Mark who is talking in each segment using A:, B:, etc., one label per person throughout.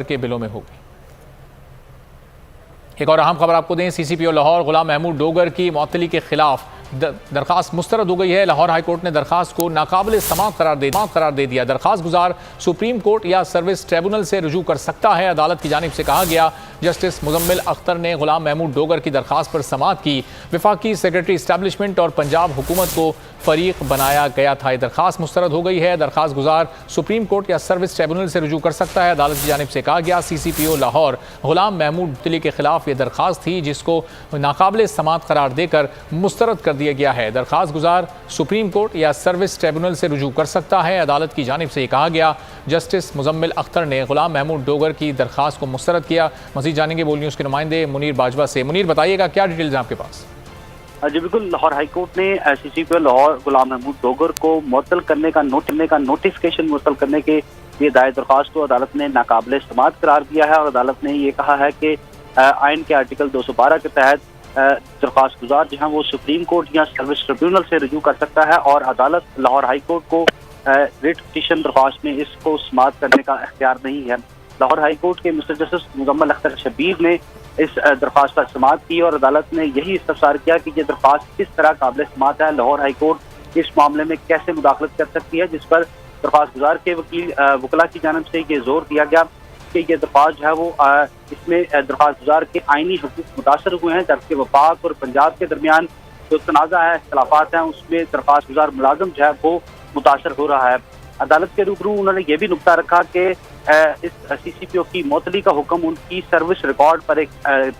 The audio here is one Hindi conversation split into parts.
A: के बिलों में होगी। एक और अहम खबर आपको दें, सीसीपीओ लाहौर गुलाम महमूद डोगर की मुअत्तली के खिलाफ दरखास्त मुस्तरद हो गई है। लाहौर हाई कोर्ट ने दरखास्त को नाकाबिल समाअत करार दे दिया। दरखास्त गुजार सुप्रीम कोर्ट या सर्विस ट्रिब्यूनल से रुजू कर सकता है। अदालत की जानिब से कहा गया, जस्टिस मुजम्मिल अख्तर ने गुलाम महमूद डोगर की दरखास्त पर समाअत की। वफाकी सेक्रेटरी इस्टेब्लिशमेंट और पंजाब हुकूमत को फरीक बनाया गया था। दरखास्त मुस्तरद हो गई है। दरखास्त गुजार सुप्रीम कोर्ट या सर्विस ट्रिब्यूनल से रुजू कर सकता है। अदालत की जानिब से कहा गया, सीसीपीओ लाहौर गुलाम महमूद डोगर के खिलाफ ये दरखास्त थी जिसको नाकाबिल समाअत करार देकर मुस्तरद कर दिया गया है। दरखास्त गुजार सुप्रीम कोर्ट या सर्विस ट्रिब्यूनल से रुजू कर सकता है। अदालत की जानिब से कहा गया, जस्टिस मुजम्मिल अख्तर ने गुलाम महमूद डोगर की दरखास्त को मुस्तरद किया। मजीद जानेंगे बोल न्यूज़ के नुमाइंदे मुनीर बाजवा से। मुनीर, बताइएगा क्या डिटेल्स हैं आपके पास?
B: जी बिल्कुल, लाहौर हाईकोर्ट ने सीसीपीओ लाहौर गुलाम महमूद डोगर को मुअत्तल करने का नोटिफिकेशन मुअत्तल करने के लिए दायर दरख्वास्त को अदालत ने नाकाबिल समाअत करार दिया है और अदालत ने ये कहा है कि आइन के आर्टिकल 212 के तहत दरख्वास्त गुजार जो है वो सुप्रीम कोर्ट या सर्विस ट्रिब्यूनल से रुजू कर सकता है और अदालत लाहौर हाईकोर्ट को रिट पिटीशन दरख्वास्त में इसको समाअत करने का इख्तियार नहीं है। लाहौर हाईकोर्ट के मिस्टर जस्टिस मुजम्मिल अख्तर शब्बीर ने इस दरख्वास्त पर समाअत की और अदालत ने यही इस्तफसार किया कि ये दरख्वास्त किस तरह काबिल समाअत है, लाहौर हाईकोर्ट इस मामले में कैसे मुदाखलत कर सकती है, जिस पर दरख्वास्त गुजार के वकीला की जानिब से ये जोर दिया गया कि ये दरख्वास्त जो है वो इसमें दरख्वास्त गुजार के आइनी हकूक मुतासर हुए हैं, जबकि वफाक और पंजाब के दरमियान जो तनाज़ा है, इख्तलाफात हैं, उसमें दरख्वास्त गुजार मुलाजम जो है वो मुतासर हो रहा है। अदालत के रूबरू उन्होंने ये भी नुक्ता रखा कि इस सीसीपीओ की मुअत्तली का हुक्म उनकी सर्विस रिकॉर्ड पर एक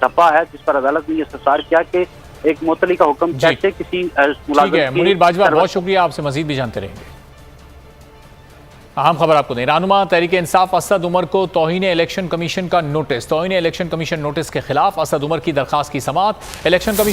B: धब्बा है, जिस पर अदालत ने यह इस्तफसार किया कि एक मुअत्तली का हुक्म कैसे किसी मुलाजिम।
A: मुनीर बाजवा, बहुत शुक्रिया, आपसे मजीद भी जानते रहेंगे। अहम खबर आपको दें, रहनुमा तहरीक इंसाफ असद उमर को तौहीन इलेक्शन कमीशन का नोटिस। तौहीन इलेक्शन कमीशन नोटिस के खिलाफ असद उमर की दरखास्त की समाअत। Election commission